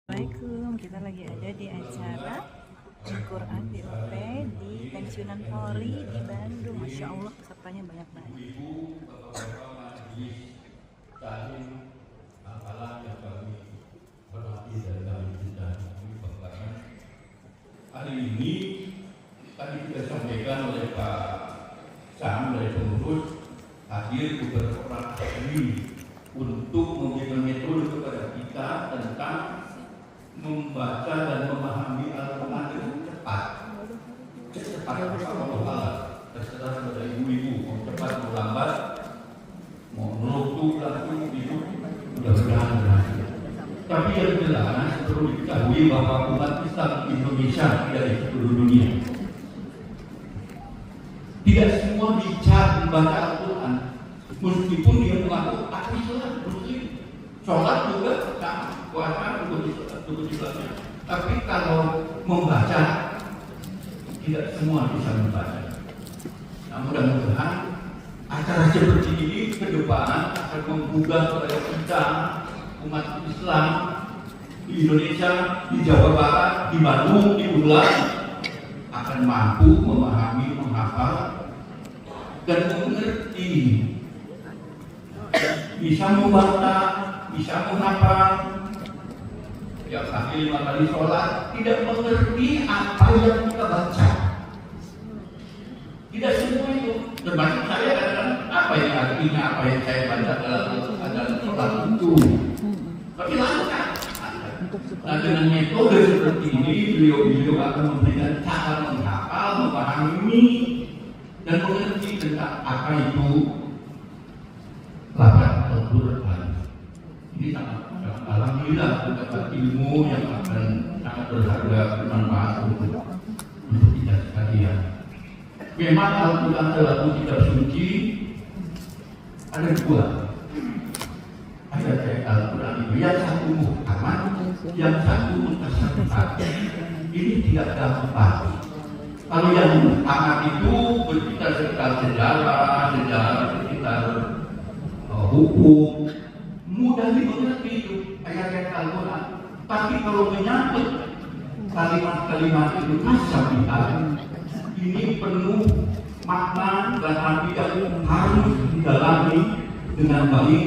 Assalamualaikum, kita lagi ada di acara Al-Quran BOP di Pensiunan Polri di Bandung. Masya Allah, pesertanya banyak banget. Hari ini tadi kita sampaikan oleh Pak Sam dari pengurus hadir beberapa ahli untuk memberikan metode kepada kita tentang membaca dan memahami Al-Quran dengan cepat. Cepat Allah, terserah kepada ibu-ibu mau cepat mau lambat, mau menutup langsung hidup, mudah-mudahan berhasil. Tapi yang jelas perlu diketahui bahwa umat Islam Indonesia tidak di seluruh dunia. Tidak semua bisa membaca Al-Quran, meskipun dia mengaku ahli sholat, muslim, sholat juga sama, puasa juga. Tapi kalau membaca, tidak semua bisa membaca. Nah, mudah-mudahan acara seperti ini ke depan akan menggugah kepada kita umat Islam di Indonesia, di Jawa Barat, di Bandung, di Ulang akan mampu memahami, menghafal dan mengerti, bisa membaca, bisa menghafal. Yang kaki 5 kali sholat tidak mengerti apa yang kita baca. Tidak semua itu. Termasuk saya adalah apa yang artinya apa yang saya baca dalam sholat itu. Tapi lancar. Nah, dengan metode seperti ini beliau akan memberikan cara menghafal, memahami dan mengerti tentang apa itu lafaz Al-Quran. Ini sangat alhamdulillah mendapat ilmu yang akan sangat berharga, bermanfaat untuk kita sekalian. Memang Al-Quran adalah kitab suci. Ada dua ayat Al-Quran itu, yang satu muhkamat, yang satu mutasyabihat. Ini tidak gampang. Kalau yang muhkamat itu berbicara sekitar sejarah sekitar hukum, mudah dimengerti itu ayat-ayat Al-Quran. Tapi kalau menyangkut kalimat-kalimat itu mutasyabihat, ini penuh makna dan arti yang harus didalami dengan baik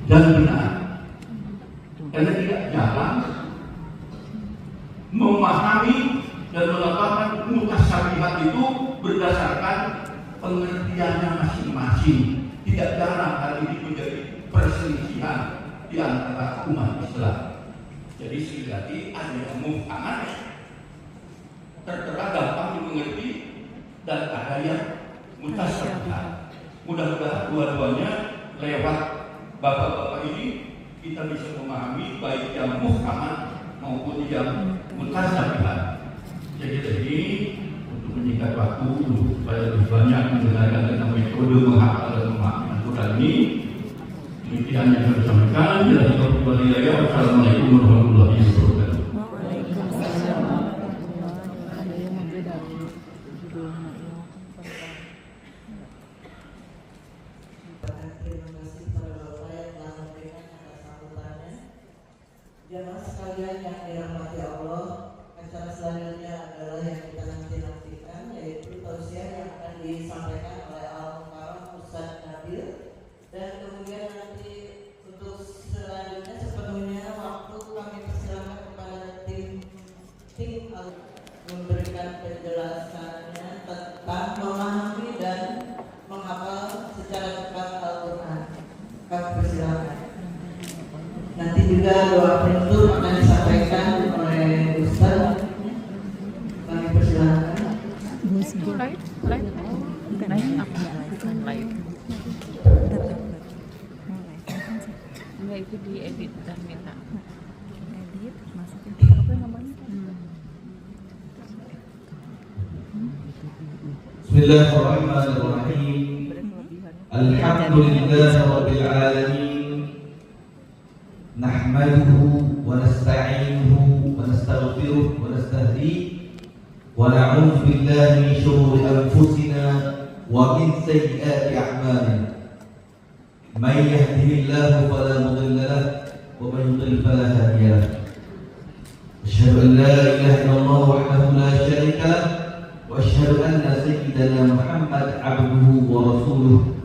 dan benar. Karena tidak jarang memahami dan melakukan mutasyabihat itu berdasarkan pengertiannya masing-masing. Tidak jarang hal ini menjadi perselisihan di antara umat Islam. Jadi sekali lagi ada yang muhkamat, tertera gampang dimengerti, dan ada yang mutasyabihat. Mudah-mudahan dua-duanya lewat bapak-bapak ini kita bisa memahami baik yang muhkamat maupun yang mutasyabihat. Jadi untuk menyingkat waktu supaya lebih banyak mendengarkan tentang metode menghafal dan memahami Al-Quran ini, demikian yang saya sampaikan. Wassalamualaikum warahmatullahi wabarakatuh. Jemaah sekalian yang dirahmati Allah, acara selanjutnya adalah yang kita nantikan, yaitu tausiah yang akan disampaikan oleh Al-Mukarram Ustaz Nabil, dan kemudian nanti untuk selanjutnya sepenuhnya waktu kami persilakan kepada tim memberikan penjelasannya tentang memahami dan menghafal secara cepat Al-Quran. Kami persilakan. Nanti juga doa penutup akan disampaikan oleh Ustaz. Kami persilakan. Enggak, itu diedit dan minta. Edit, masukin apa namanya? Bismillahirrahmanirrahim. Alhamdulillahi rabbil alamin. Nahmaduhu wa nasta'inuhu wa nastaghfiruh wa nastahdiih wa na'udzu billahi min shururi anfusina wa min sayyiati a'malina. May yahdihillahu fala mudilla lahu wa may yudlil fala hadiya lahu. an la ilaha illallah wahdahu la syarika lah wa asyhadu anna sayyidana Muhammad abduhu wa rasuluh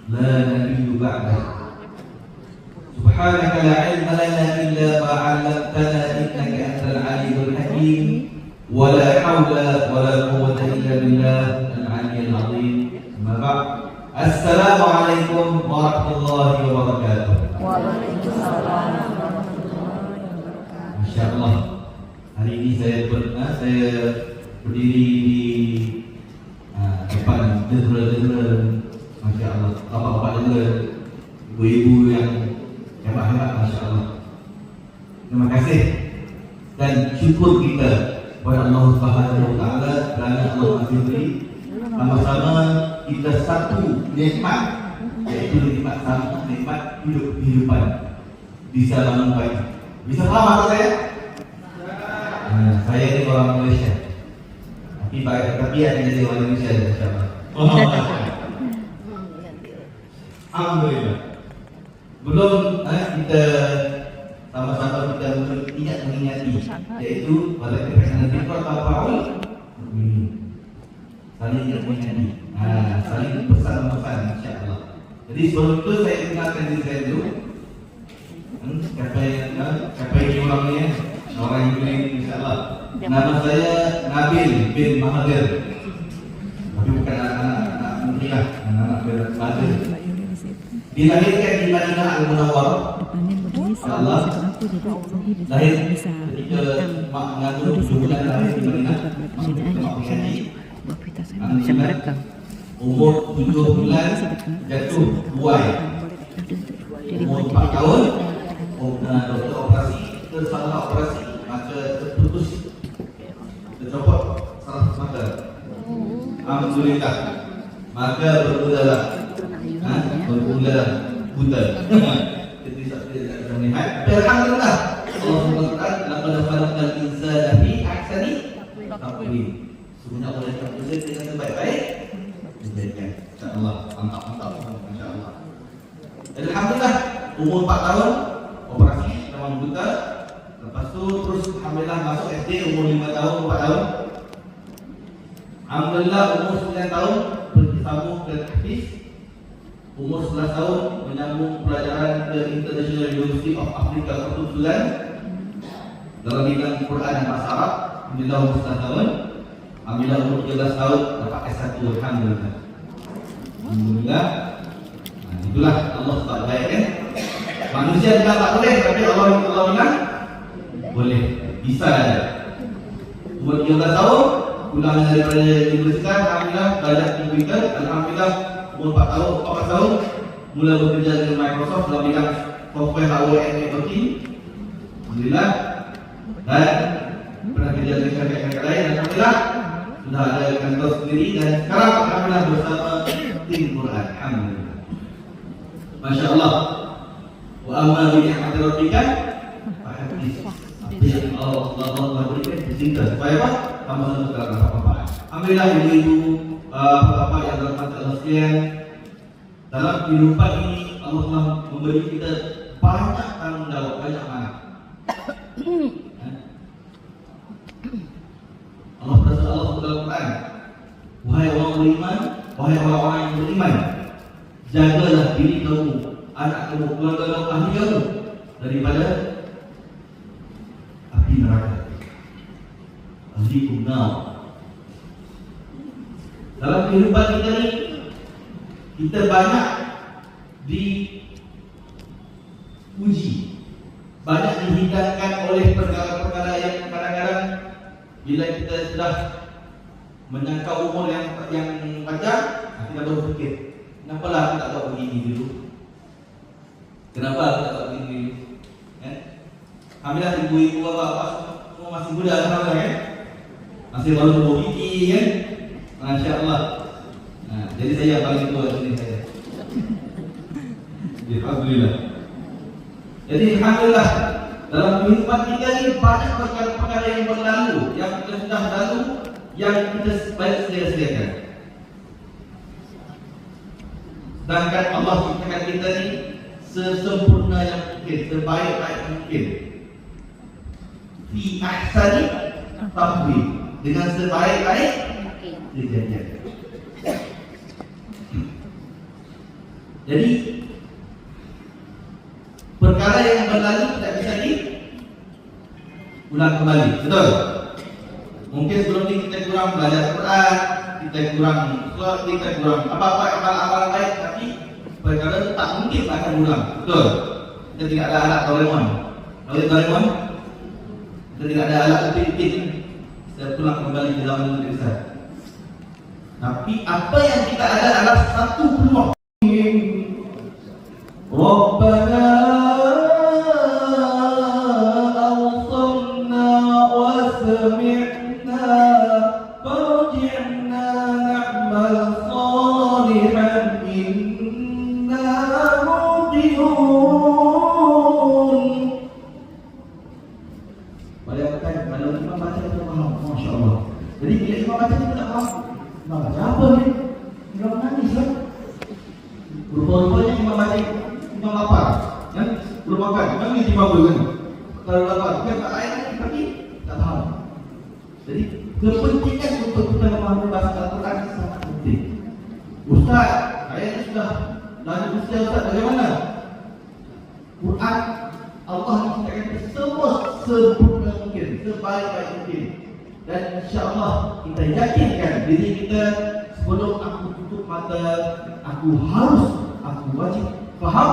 la nabiyyu ba'dahu. Subhanaka la ilma lana illa ma 'allamtana innaka antal alimul hakim wa la hawla wa la quwwata illa billah al-'aliyyil 'azim. Amma ba'd. Assalamualaikum warahmatullahi wabarakatuh. Waalaikumsalam warahmatullahi wabarakatuh. Masya-Allah. Hari ini saya berdiri di depan general, masya-Allah, bapak-bapak general, ibu-ibu yang hebat-hebat, masya-Allah. Terima kasih dan syukur kita kepada Allah Subhanahu wa taala kerana Allah masih beri sama-sama kita satu nikmat, iaitu nikmat sama, nikmat kehidupan bisa bangun pagi. Bisa faham apa saya? Saya ini orang Malaysia, tapi ada jadi orang Indonesia, insyaAllah. Alhamdulillah. Belum kita sama-sama kita tidak mengingati, yaitu pada kepesanan fikir tafaul saling mengingati, saling pesan-pesan, insyaAllah. Jadi sebelum itu saya kenalkan diri saya dulu. Siapa ini orangnya? Orang ini, insyaAllah. Nama saya Nabil bin Mahathir. Tapi bukan anak-anak mungkin lah, anak-anak bin Mahathir. Dilahirkan di Madinah Al-Munawwarah. Allah lahir ketika mak mengandung 7 bulan lahir di Madinah. Umur 7 bulan jatuh buai. Umur 4 tahun doktor operasi, tersalah operasi, maka terputus, tercopot saraf mata. Alhamdulillah, maka bermulalah buta. Jadi tidak bisa melihat. Alhamdulillah, Allah SWT laqad khalaqal insana fi ahsani taqwim. Sungguhnya Allah yang terputus dengan sebaik-baik. Insya-Allah, mantap, insya-Allah. Alhamdulillah, umur 4 tahun operasi memang buta. Lepas tu terus alhamdulillah masuk SD umur 5 tahun, 4 tahun. Alhamdulillah umur 9 tahun bersambung ke Hafiz. Umur 11 tahun menyambung pelajaran ke International University of Africa Kebetulan dalam bidang Quran dan Bahasa Arab. Alhamdulillah umur 11 tahun. Alhamdulillah umur 13 tahun dapat S1. Alhamdulillah. Alhamdulillah. Itulah Allah SWT baik kan. Manusia bilang tak boleh, tapi Allah bilang boleh, bisa ada. Umur 13 tahun pulang daripada universitas, alhamdulillah belajar komputer. Alhamdulillah umur 4 tahun, 14 tahun mula bekerja dengan Microsoft dalam bidang software hardware and networking. Alhamdulillah. Dan pernah kerja dengan syarikat lain. Alhamdulillah sudah ada kantor sendiri dan sekarang alhamdulillah bersama tim Quran. Alhamdulillah. Masya Allah. Wa amma bi ni'mati rabbika fahaddits. Apa yang Allah berikan dicinta supaya apa? Kamu tentukan apa-apa. Alhamdulillah ibu-ibu, bapak yang dirahmati Allah sekalian, dalam kehidupan ini Allah telah memberi kita banyak tanggung jawab, banyak amanah. Allah berkata dalam Quran, wahai orang beriman, wahai orang-orang yang beriman, jagalah diri kamu, anak kamu, keluarga kamu, ahli kamu daripada api neraka. Ahlikum nar. Dalam kehidupan kita ni, kita banyak diuji, banyak dihidangkan oleh perkara-perkara yang kadang-kadang bila kita sudah menyangka umur yang panjang, kita baru fikir, kenapa lah aku tak tahu begini dulu? Kenapa aku tak tahu begini dulu? Alhamdulillah ibu-ibu bapak semua masih muda, alhamdulillah masih baru tumbuh gigi kan? Masya Allah. Jadi saya paling tua di sini saya. Alhamdulillah. Jadi alhamdulillah dalam kehidupan kita ini banyak perkara-perkara yang berlalu, yang kita sudah lalu, yang kita baik sedia-sediakan. Sedangkan Allah ciptakan kita ini sesempurna yang mungkin, sebaik-baik mungkin. fi ahsani taqwim, dengan sebaik-baik kejadian. Jadi perkara yang berlalu tidak bisa diulang kembali, betul? Mungkin sebelum ini kita kurang belajar Quran, kita kurang sholat, kita kurang apa-apa amal-amal baik, tapi perkara itu tak mungkin akan ulang, betul? Kita tidak ada alat Doraemon, kita tidak ada alat upin-upin, kita pulang kembali ke zaman yang lebih besar. Tapi apa yang kita ada adalah satu peluang. Rabbana awsalna wa sami'na farji'na na'mal salihan inna muqinun. Bayangkan kalau imam baca kita faham, Masya Allah. Jadi bila imam baca kita tak faham, imam baca apa ni? Imam nangis lah. Rupa-rupanya imam baca, imam lapar, kan? Belum makan, nangis imam tu kan? Kalau lapar, dia tak air lagi, tapi tak faham. Jadi kepentingan untuk kita memahami bahasa Al-Quran sangat penting. Ustaz, saya sudah lanjut usia Ustaz, bagaimana? Quran Allah menciptakan semua sempurna mungkin, sebaik-baik mungkin. Dan insya-Allah kita yakinkan diri kita sebelum aku tutup mata, aku wajib faham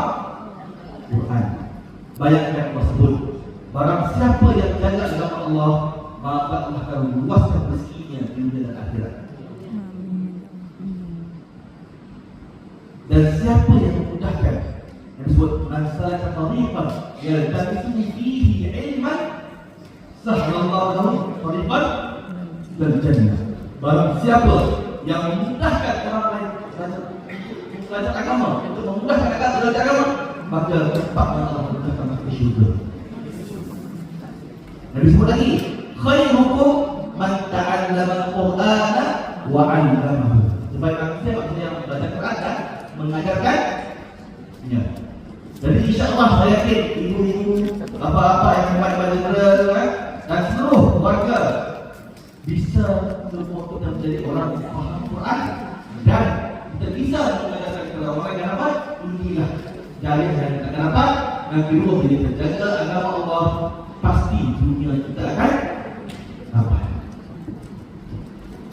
Quran. Bayangkan Allah sebut, barang siapa yang jaga agama Allah, maka Allah akan luaskan rezekinya di dunia dan akhirat. Dan siapa yang memudahkan, yang disebut man salaka tariqan yaltamisu fihi ilman sahhalallahu lahu tariqan ilal jannah. Barang siapa yang memudahkan orang lain belajar agama, untuk memudahkan agama, belajar agama, maka tempatnya Allah memudahkan masuk ke syurga. Nabi sebut lagi, khairukum man ta'allama al-Qur'ana wa 'allamahu. Sebaik manusia maksudnya yang belajar Quran dan mengajarkannya. Jadi insya-Allah saya yakin ibu-ibu, bapa-bapa yang hebat-hebat dan seluruh keluarga bisa untuk menjadi orang yang faham Quran dan kita bisa mengajarkan kepada orang yang dapat. Inilah jalan yang kita dapat nanti ruh jadi terjaga agama Allah, pasti dunia kita akan dapat.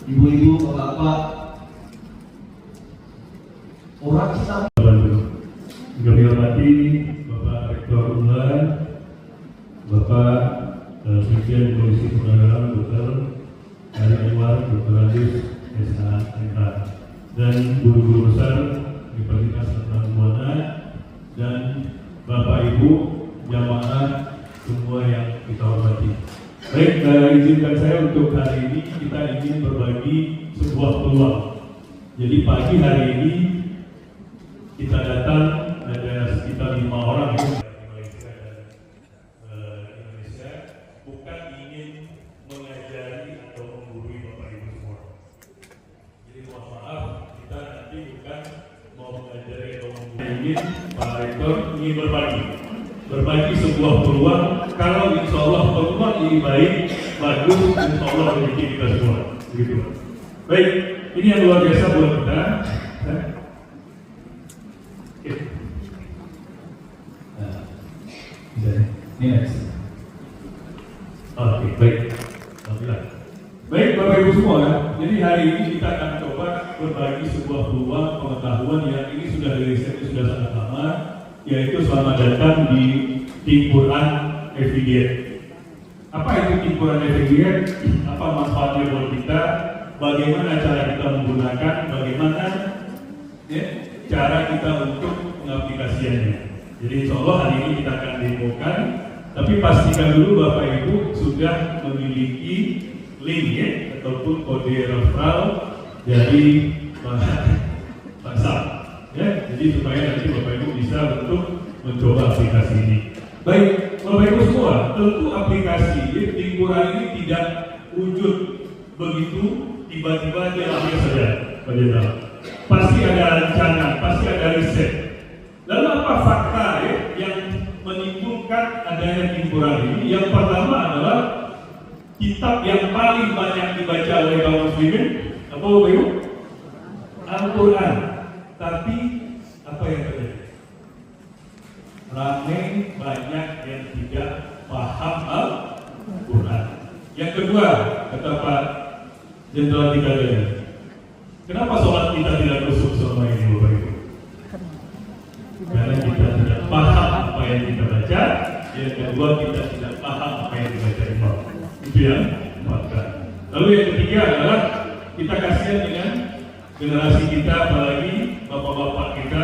Ibu-ibu, bapak-bapak, orang Islam. Kami hormati Bapak Rektor Unhar, Bapak Presiden Komisi Pengadilan Dr. Ari Anwar, Dr. Aziz SHMK, dan guru-guru besar Universitas Transbuana, dan Bapak Ibu jamaah semua yang kita hormati. Baik, izinkan saya untuk hari ini kita ingin berbagi sebuah peluang. Jadi pagi hari ini kita datang ada sekitar 5 orang dari Malaysia dan Indonesia, bukan ingin mengajari atau menggurui Bapak Ibu semua. Jadi mohon maaf, kita nanti bukan mau mengajari atau menggurui, ingin Pak Rektor ingin berbagi sebuah peluang. Kalau insya Allah peluang ini baik, bagus, insya Allah memiliki kita semua. Begitu. Baik, ini yang luar biasa buat kita. Next. Oke, baik. Alhamdulillah. Baik Bapak Ibu semua, jadi hari ini kita akan coba berbagi sebuah peluang pengetahuan yang ini sudah dirisetnya sudah sangat lama, yaitu selamat datang di Tim Quran Affiliate. Apa itu Tim Quran Affiliate? Apa manfaatnya buat kita? Bagaimana cara kita menggunakan? Bagaimana cara kita untuk mengaplikasikannya? Jadi insya Allah hari ini kita akan demokan. Tapi pastikan dulu Bapak Ibu sudah memiliki link ataupun kode referral dari WhatsApp, jadi supaya nanti Bapak Ibu bisa untuk mencoba aplikasi ini. Baik, Bapak Ibu semua, tentu aplikasi Tim Quran ini tidak wujud begitu tiba-tiba dia lahir saja, Pak Jenderal. Pasti ada rencana, pasti ada riset. Lalu apa fakta yang menimbulkan adanya tim Quran ini. Yang pertama adalah kitab yang paling banyak dibaca oleh kaum muslimin apa Bapak Ibu? Al-Quran. Tapi apa yang terjadi? Ramai banyak yang tidak paham Al-Quran. Yang kedua, kata Pak Jenderal kita ini, kenapa sholat kita tidak kusuk selama ini Bapak Ibu? Karena kita tidak paham apa yang kita baca. Yang kedua, kita tidak paham apa yang dibaca imam. Itu yang pertama. Lalu yang ketiga adalah kita kasihan dengan generasi kita, apalagi bapak-bapak kita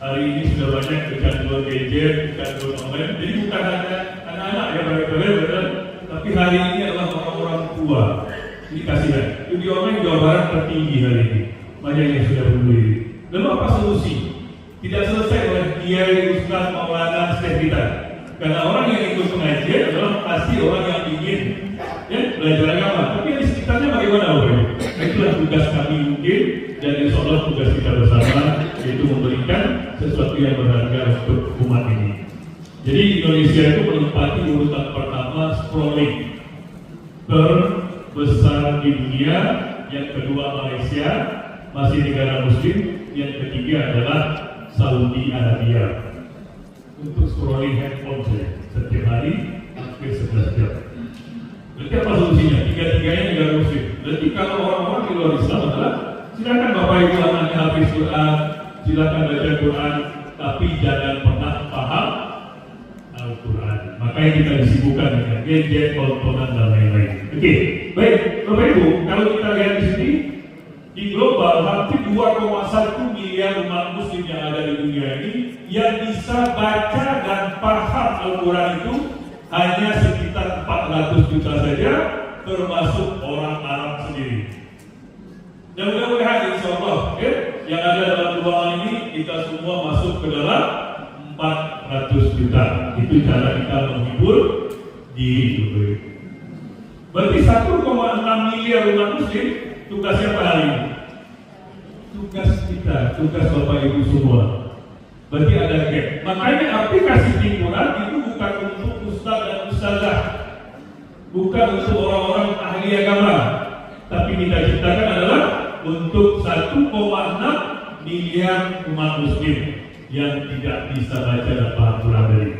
hari ini sudah banyak kecanduan gadget, kecanduan online. Jadi bukan hanya anak-anak yang berbeda, tapi hari ini adalah orang-orang tua. Ini kasihan. Judi online Jawa Barat tertinggi hari ini. Banyak yang sudah bunuh diri. Lalu apa solusi? Tidak selesai oleh kiai, ustaz, maulana, syekh kita. Karena orang yang ikut pengajian adalah pasti orang yang ingin belajar agama. Tapi di sekitarnya bagaimana Bapak? Itulah tugas kami mungkin, dan insya Allah tugas kita bersama, yaitu memberikan sesuatu yang berharga untuk umat ini. Jadi Indonesia itu menempati urutan pertama scrolling terbesar di dunia. Yang kedua Malaysia, masih negara muslim. Yang ketiga adalah Saudi Arabia. Untuk scrolling handphone saya setiap hari hampir 11 jam. Berarti apa solusinya? Tiga-tiganya negara muslim. Berarti kalau orang-orang di luar Islam adalah silakan Bapak Ibu anaknya hafiz Quran, silakan baca Quran, tapi jangan pernah paham Al-Quran. Makanya kita disibukkan dengan gadget, tontonan dan lain-lain. Oke, baik Bapak Ibu, kalau kita lihat di sini di global hampir 2,1 miliar umat muslim yang ada di dunia ini yang bisa baca dan paham Al-Quran itu hanya sekitar 400 juta saja, termasuk orang Arab sendiri. Dan mudah-mudahan insya Allah yang ada dalam ruangan ini kita semua masuk ke dalam 400 juta. Itu cara kita menghibur diri. Berarti 1,6 miliar umat muslim. Tugas siapa hari ini? Tugas kita, tugas Bapak Ibu semua. Berarti ada gap. Makanya aplikasi Quran itu bukan untuk ustaz dan ustazah, bukan untuk orang-orang ahli agama, tapi kita ciptakan adalah untuk 1,6 miliar umat muslim yang tidak bisa baca dan paham Quran dari.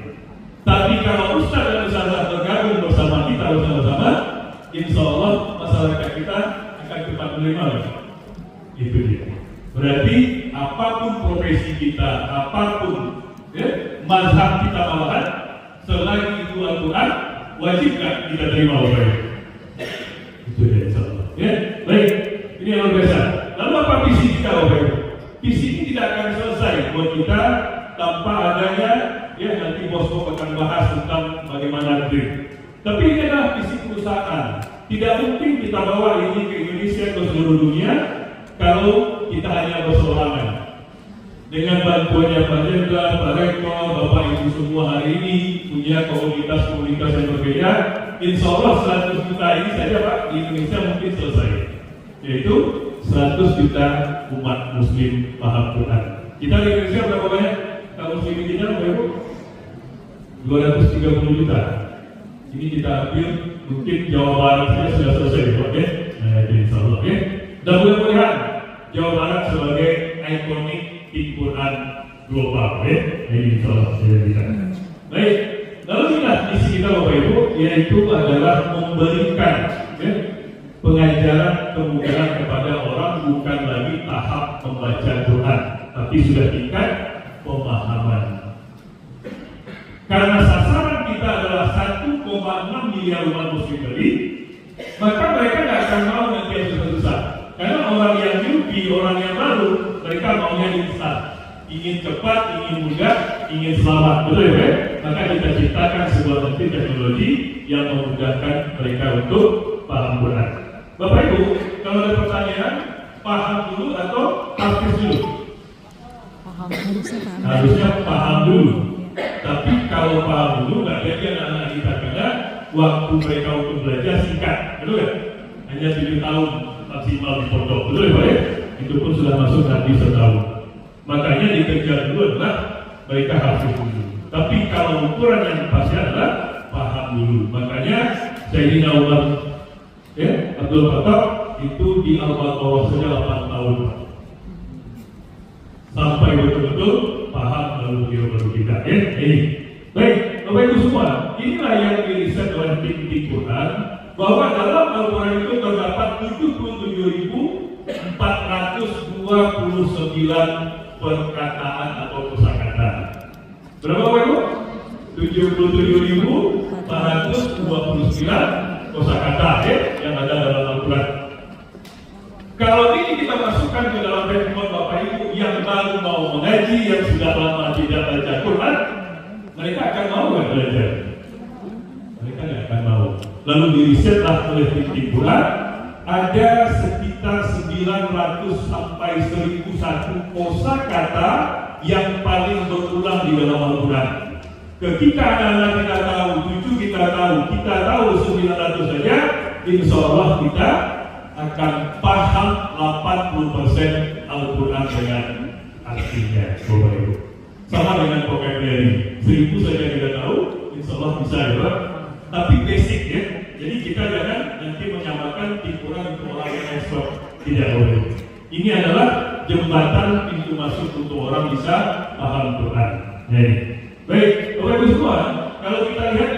Tapi kalau ustaz dan ustazah bergabung bersama kita bersama-sama, insya Allah masyarakat kita akan cepat menerima. Itu dia. Berarti apapun profesi kita, apapun mazhab kita malahan, selagi itu Al-Quran, wajib nggak kita terima Bapak Ibu? Itu dia insya Allah. Baik, ini yang luar biasa. Lalu apa visi kita Bapak Ibu? Visi ini tidak akan selesai buat kita tanpa adanya nanti bos-bos akan bahas tentang bagaimana dream. Tapi ini adalah visi perusahaan. Tidak mungkin kita bawa ini ke Indonesia, ke seluruh dunia kalau kita hanya bersorangan. Dengan bantuannya Pak Jenderal, Pak Rektor, Bapak Ibu semua hari ini punya komunitas-komunitas yang berbeda. Insya Allah 100 juta ini saja Pak di Indonesia mungkin selesai. Yaitu 100 juta umat muslim paham Quran. Kita di Indonesia berapa banyak? Kalau muslim kita Bapak Ibu? 230 juta. Ini kita ambil mungkin Jawa Barat saja sudah selesai, oke? Nah, insya Allah, ya. Dan mudah-mudahan Jawa Barat sebagai ikonik tim Quran global, ya. Ini insya Allah saya bisa. Baik, lalu misi kita Bapak Ibu yaitu adalah memberikan pengajaran kemudahan kepada orang, bukan lagi tahap membaca Quran, tapi sudah tingkat pemahaman. Karena sasaran kita adalah 1,6 miliar umat muslim tadi, maka mereka tidak akan mau nanti yang susah-susah. Karena orang yang newbie, orang yang baru, mereka maunya instan, ingin cepat, ingin mudah, ingin selamat, betul ya? Maka kita ciptakan sebuah teknologi yang memudahkan mereka untuk paham Quran. Bapak Ibu, kalau ada pertanyaan, paham dulu atau hafiz dulu? Paham, harusnya paham. Harusnya paham dulu. Tapi kalau paham dulu nggak jadi anak-anak kita, karena waktu mereka untuk belajar singkat, betul ya? Hanya 7 tahun maksimal di pondok, betul ya Pak ya? Itu pun sudah masuk nanti setahun. Makanya dikejar dulu adalah mereka hafiz dulu. Tapi kalau ukuran yang pasti adalah paham dulu. Makanya Sayyidina Umar Abdul Khattab itu di Al-Baqarah saja 8 tahun sampai betul-betul paham lalu dia baru kita. Baik, Bapak Ibu semua, inilah yang diriset oleh tim Quran, bahwa dalam Al-Quran itu terdapat 77.429 perkataan atau kosakata. Berapa Bapak Ibu? 77.429 kosakata yang ada dalam Al-Quran. Kalau ini kita masukkan ke dalam handphone Bapak Ibu yang baru mau mengaji, yang sudah lama tidak baca Quran, mereka akan mau nggak belajar? Mereka nggak akan mau. Lalu dirisetlah oleh tim Quran, ada sekitar 900 sampai 1001 kosakata yang paling berulang di dalam Al-Quran. Ketika anak-anak kita tahu, cucu kita tahu 900 saja, insya Allah kita akan paham 80% Al-Quran dengan artinya, Bapak Ibu. Sama dengan vocabulary, 1000 saja kita tahu, insya Allah bisa ya. Tapi basic ya. Jadi kita jangan nanti menyamakan Quran untuk orang yang expert, tidak boleh. Ini adalah jembatan pintu masuk untuk orang bisa paham Quran. Baik, Bapak Ibu semua, kalau kita lihat